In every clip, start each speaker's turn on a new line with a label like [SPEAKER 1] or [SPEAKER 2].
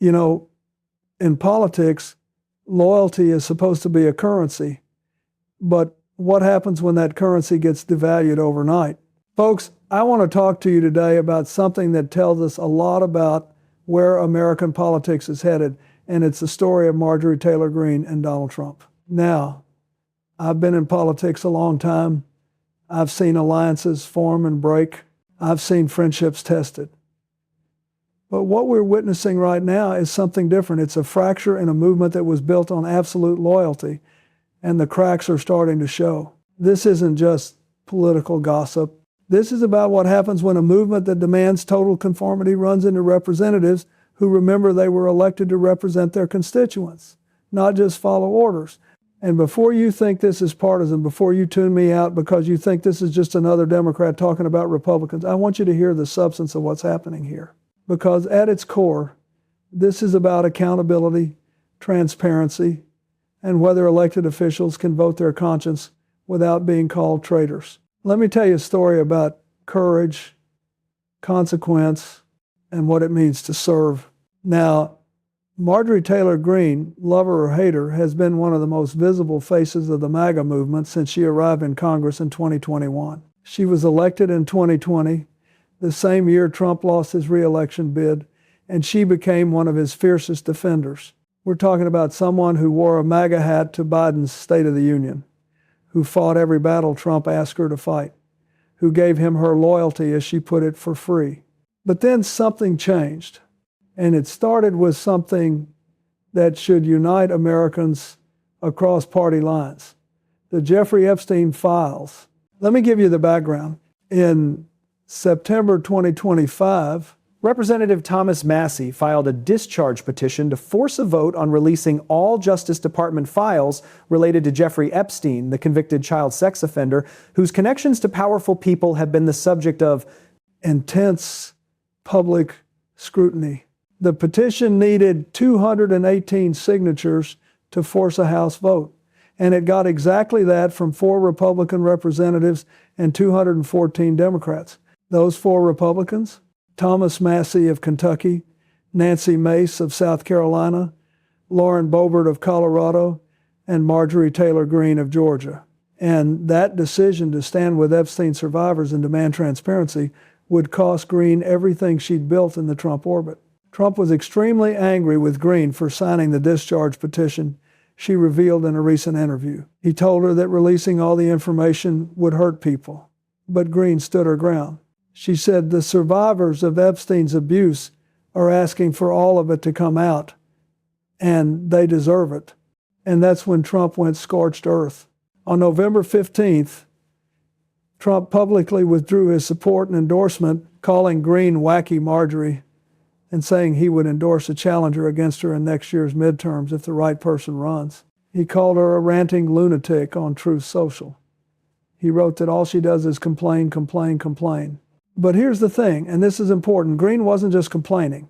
[SPEAKER 1] You know, in politics, loyalty is supposed to be a currency, but what happens when that currency gets devalued overnight? Folks, I want to talk to you today about something that tells us a lot about where American politics is headed, and it's the story of Marjorie Taylor Greene and Donald Trump. Now, I've been in politics a long time. I've seen alliances form and break. I've seen friendships tested. But what we're witnessing right now is something different. It's a fracture in a movement that was built on absolute loyalty, and the cracks are starting to show. This isn't just political gossip. This is about what happens when a movement that demands total conformity runs into representatives who remember they were elected to represent their constituents, not just follow orders. And before you think this is partisan, before you tune me out because you think this is just another Democrat talking about Republicans, I want you to hear the substance of what's happening here. Because at its core, this is about accountability, transparency, and whether elected officials can vote their conscience without being called traitors. Let me tell you a story about courage, consequence, and what it means to serve. Now, Marjorie Taylor Greene, lover or hater, has been one of the most visible faces of the MAGA movement since she arrived in Congress in 2021. She was elected in 2020, the same year Trump lost his re-election bid, and she became one of his fiercest defenders. We're talking about someone who wore a MAGA hat to Biden's State of the Union, who fought every battle Trump asked her to fight, who gave him her loyalty, as she put it, for free. But then something changed, and it started with something that should unite Americans across party lines. The Jeffrey Epstein files. Let me give you the background. In September 2025,
[SPEAKER 2] Representative Thomas Massie filed a discharge petition to force a vote on releasing all Justice Department files related to Jeffrey Epstein, the convicted child sex offender, whose connections to powerful people have been the subject of
[SPEAKER 1] intense public scrutiny. The petition needed 218 signatures to force a House vote, and it got exactly that from 4 Republican representatives and 214 Democrats. Those 4 Republicans: Thomas Massie of Kentucky, Nancy Mace of South Carolina, Lauren Boebert of Colorado, and Marjorie Taylor Greene of Georgia. And that decision to stand with Epstein survivors and demand transparency would cost Greene everything she'd built in the Trump orbit. Trump was extremely angry with Greene for signing the discharge petition, she revealed in a recent interview. He told her that releasing all the information would hurt people, but Greene stood her ground. She said the survivors of Epstein's abuse are asking for all of it to come out, and they deserve it. And that's when Trump went scorched earth. On November 15th, Trump publicly withdrew his support and endorsement, calling Greene wacky Marjorie, and saying he would endorse a challenger against her in next year's midterms if the right person runs. He called her a ranting lunatic on Truth Social. He wrote that all she does is complain, complain, complain. But here's the thing, and this is important. Greene wasn't just complaining.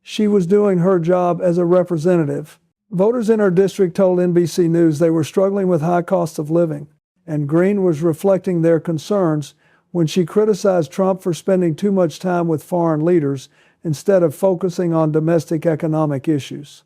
[SPEAKER 1] She was doing her job as a representative. Voters in her district told NBC News they were struggling with high costs of living, and Greene was reflecting their concerns when she criticized Trump for spending too much time with foreign leaders instead of focusing on domestic economic issues.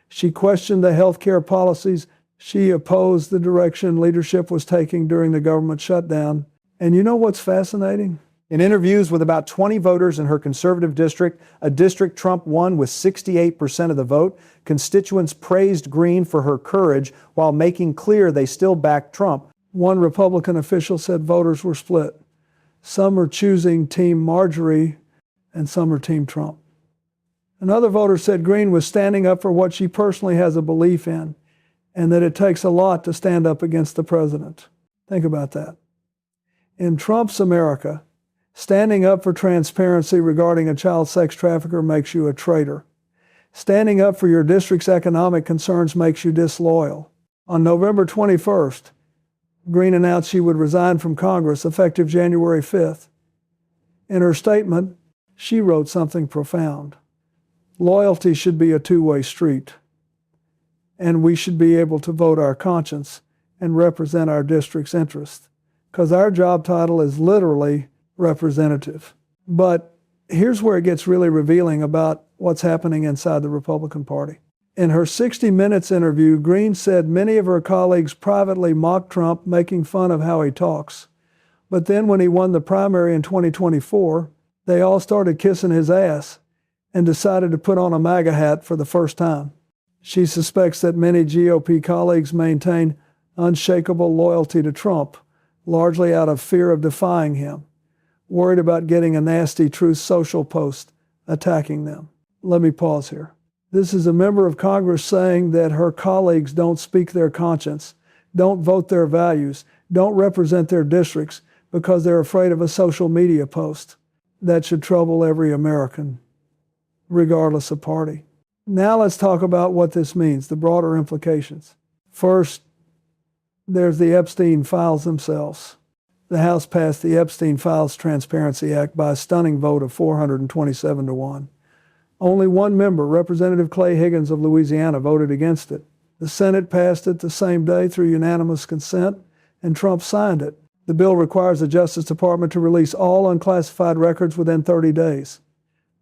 [SPEAKER 1] She questioned the health care policies. She opposed the direction leadership was taking during the government shutdown. And you know what's fascinating?
[SPEAKER 2] In interviews with about 20 voters in her conservative district, a district Trump won with 68% of the vote, constituents praised Greene for her courage while making clear they still backed Trump.
[SPEAKER 1] One Republican official said voters were split. Some are choosing Team Marjorie and some are Team Trump. Another voter said Greene was standing up for what she personally has a belief in, and that it takes a lot to stand up against the president. Think about that. In Trump's America, standing up for transparency regarding a child sex trafficker makes you a traitor. Standing up for your district's economic concerns makes you disloyal. On November 21st, Greene announced she would resign from Congress effective January 5th. In her statement, she wrote something profound. Loyalty should be a two-way street, and we should be able to vote our conscience and represent our district's interests, because our job title is literally representative. But Here's where it gets really revealing about what's happening inside the Republican Party. In her 60 Minutes interview, Greene said many of her colleagues privately mocked Trump, making fun of how he talks. But then when he won the primary in 2024, they all started kissing his ass and decided to put on a MAGA hat for the first time. She suspects that many GOP colleagues maintain unshakable loyalty to Trump, largely out of fear of defying him, worried about getting a nasty Truth Social post attacking them. Let me pause here. This is a member of Congress saying that her colleagues don't speak their conscience, don't vote their values, don't represent their districts because they're afraid of a social media post. That should trouble every American, regardless of party. Now let's talk about what this means, the broader implications. First, there's the Epstein files themselves. The House passed the Epstein Files Transparency Act by a stunning vote of 427 to 1. Only one member, Representative Clay Higgins of Louisiana, voted against it. The Senate passed it the same day through unanimous consent, and Trump signed it. The bill requires the Justice Department to release all unclassified records within 30 days,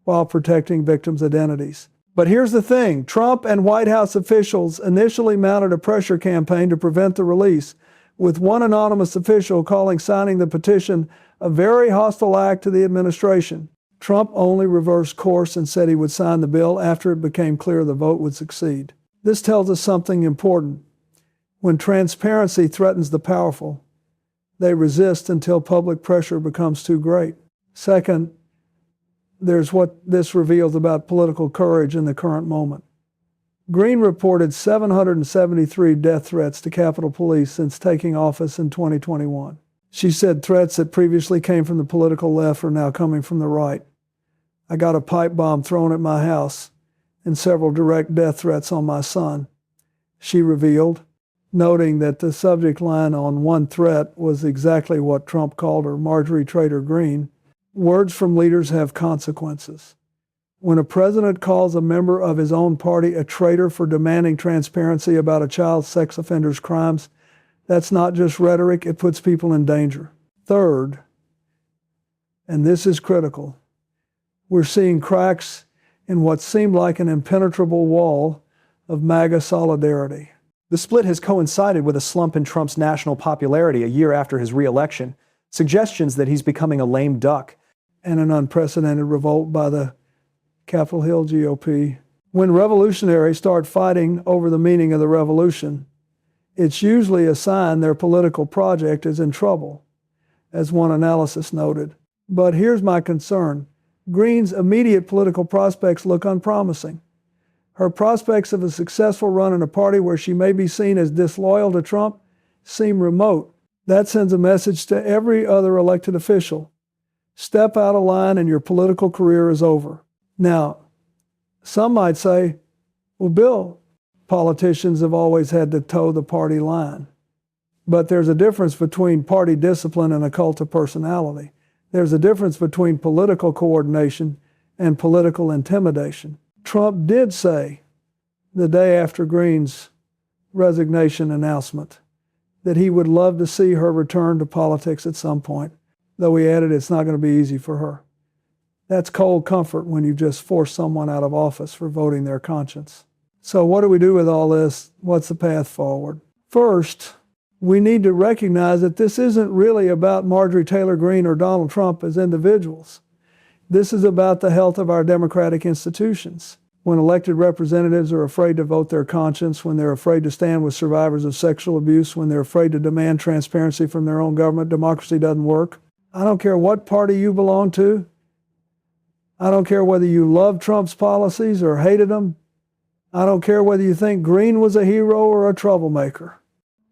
[SPEAKER 1] while protecting victims' identities. But here's the thing, Trump and White House officials initially mounted a pressure campaign to prevent the release, with one anonymous official calling signing the petition a very hostile act to the administration. Trump only reversed course and said he would sign the bill after it became clear the vote would succeed. This tells us something important. When transparency threatens the powerful, they resist until public pressure becomes too great. Second, there's what this reveals about political courage in the current moment. Greene reported 773 death threats to Capitol Police since taking office in 2021. She said threats that previously came from the political left are now coming from the right. I got a pipe bomb thrown at my house and several direct death threats on my son, she revealed, noting that the subject line on one threat was exactly what Trump called her, Marjorie Taylor Greene. Words from leaders have consequences. When a president calls a member of his own party a traitor for demanding transparency about a child sex offender's crimes, that's not just rhetoric, it puts people in danger. Third, and this is critical, we're seeing cracks in what seemed like an impenetrable wall of MAGA solidarity.
[SPEAKER 2] The split has coincided with a slump in Trump's national popularity a year after his re-election, suggestions that he's becoming a lame duck,
[SPEAKER 1] and an unprecedented revolt by the Capitol Hill GOP. When revolutionaries start fighting over the meaning of the revolution, it's usually a sign their political project is in trouble, as one analysis noted. But here's my concern. Greene's immediate political prospects look unpromising. Her prospects of a successful run in a party where she may be seen as disloyal to Trump seem remote. That sends a message to every other elected official. Step out of line and your political career is over. Now, some might say, well, Bill, politicians have always had to toe the party line. But there's a difference between party discipline and a cult of personality. There's a difference between political coordination and political intimidation. Trump did say, the day after Greene's resignation announcement, that he would love to see her return to politics at some point, though he added it's not going to be easy for her. That's cold comfort when you just force someone out of office for voting their conscience. So what do we do with all this? What's the path forward? First, we need to recognize that this isn't really about Marjorie Taylor Greene or Donald Trump as individuals. This is about the health of our democratic institutions. When elected representatives are afraid to vote their conscience, when they're afraid to stand with survivors of sexual abuse, when they're afraid to demand transparency from their own government, democracy doesn't work. I don't care what party you belong to. I don't care whether you love Trump's policies or hated them. I don't care whether you think Greene was a hero or a troublemaker.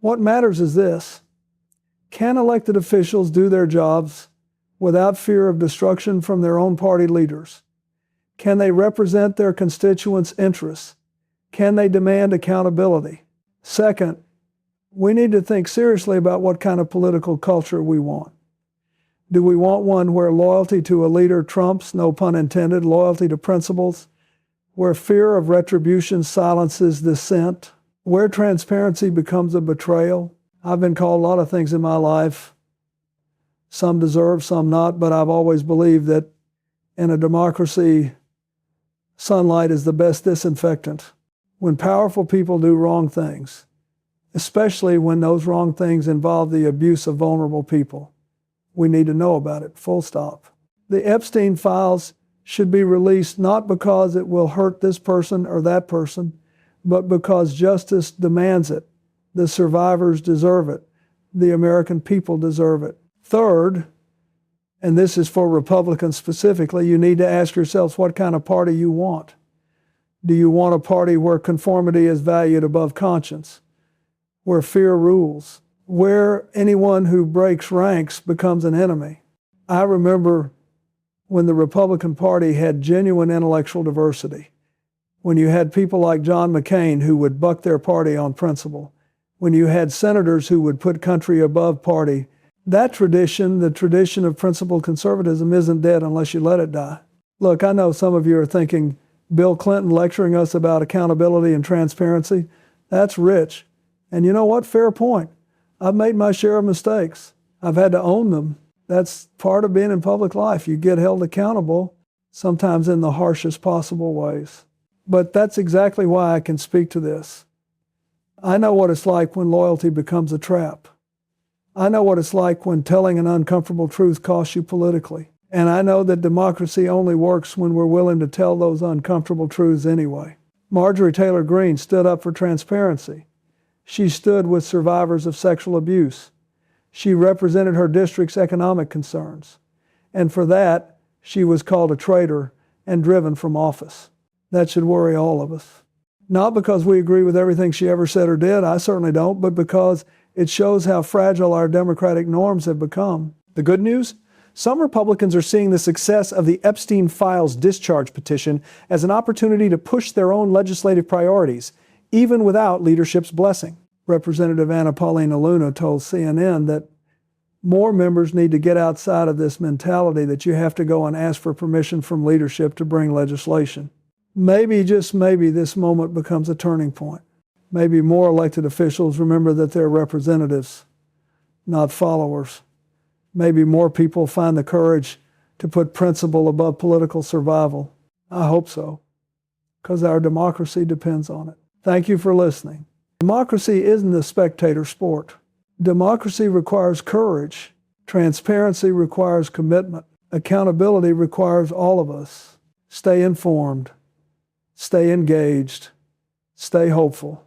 [SPEAKER 1] What matters is this: can elected officials do their jobs without fear of destruction from their own party leaders? Can they represent their constituents' interests? Can they demand accountability? Second, we need to think seriously about what kind of political culture we want. Do we want one where loyalty to a leader trumps, no pun intended, loyalty to principles? Where fear of retribution silences dissent? Where transparency becomes a betrayal? I've been called a lot of things in my life. Some deserve, some not, but I've always believed that In a democracy, sunlight is the best disinfectant. When powerful people do wrong things, especially when those wrong things involve the abuse of vulnerable people, we need to know about it, full stop. The Epstein files should be released not because it will hurt this person or that person, but because justice demands it. The survivors deserve it. The American people deserve it. Third, and this is for Republicans specifically, you need to ask yourselves what kind of party you want. Do you want a party where conformity is valued above conscience, where fear rules, where anyone who breaks ranks becomes an enemy? I remember when the Republican Party had genuine intellectual diversity, when you had people like John McCain who would buck their party on principle, when you had senators who would put country above party. That tradition, the tradition of principled conservatism, isn't dead unless you let it die. Look, I know some of you are thinking, Bill Clinton lecturing us about accountability and transparency, that's rich. And you know what? Fair point. I've made my share of mistakes. I've had to own them. That's part of being in public life. You get held accountable, sometimes in the harshest possible ways. But that's exactly why I can speak to this. I know what it's like when loyalty becomes a trap. I know what it's like when telling an uncomfortable truth costs you politically. And I know that democracy only works when we're willing to tell those uncomfortable truths anyway. Marjorie Taylor Greene stood up for transparency. She stood with survivors of sexual abuse. She represented her district's economic concerns. And for that, she was called a traitor and driven from office. That should worry all of us. Not because we agree with everything she ever said or did, I certainly don't, but because it shows how fragile our democratic norms have become.
[SPEAKER 2] The good news? Some Republicans are seeing the success of the Epstein files discharge petition as an opportunity to push their own legislative priorities, even without leadership's blessing.
[SPEAKER 1] Representative Anna Paulina Luna told CNN that more members need to get outside of this mentality that you have to go and ask for permission from leadership to bring legislation. Maybe, just maybe, this moment becomes a turning point. Maybe more elected officials remember that they're representatives, not followers. Maybe more people find the courage to put principle above political survival. I hope so, because our democracy depends on it. Thank you for listening. Democracy isn't a spectator sport. Democracy requires courage. Transparency requires commitment. Accountability requires all of us. Stay informed. Stay engaged. Stay hopeful.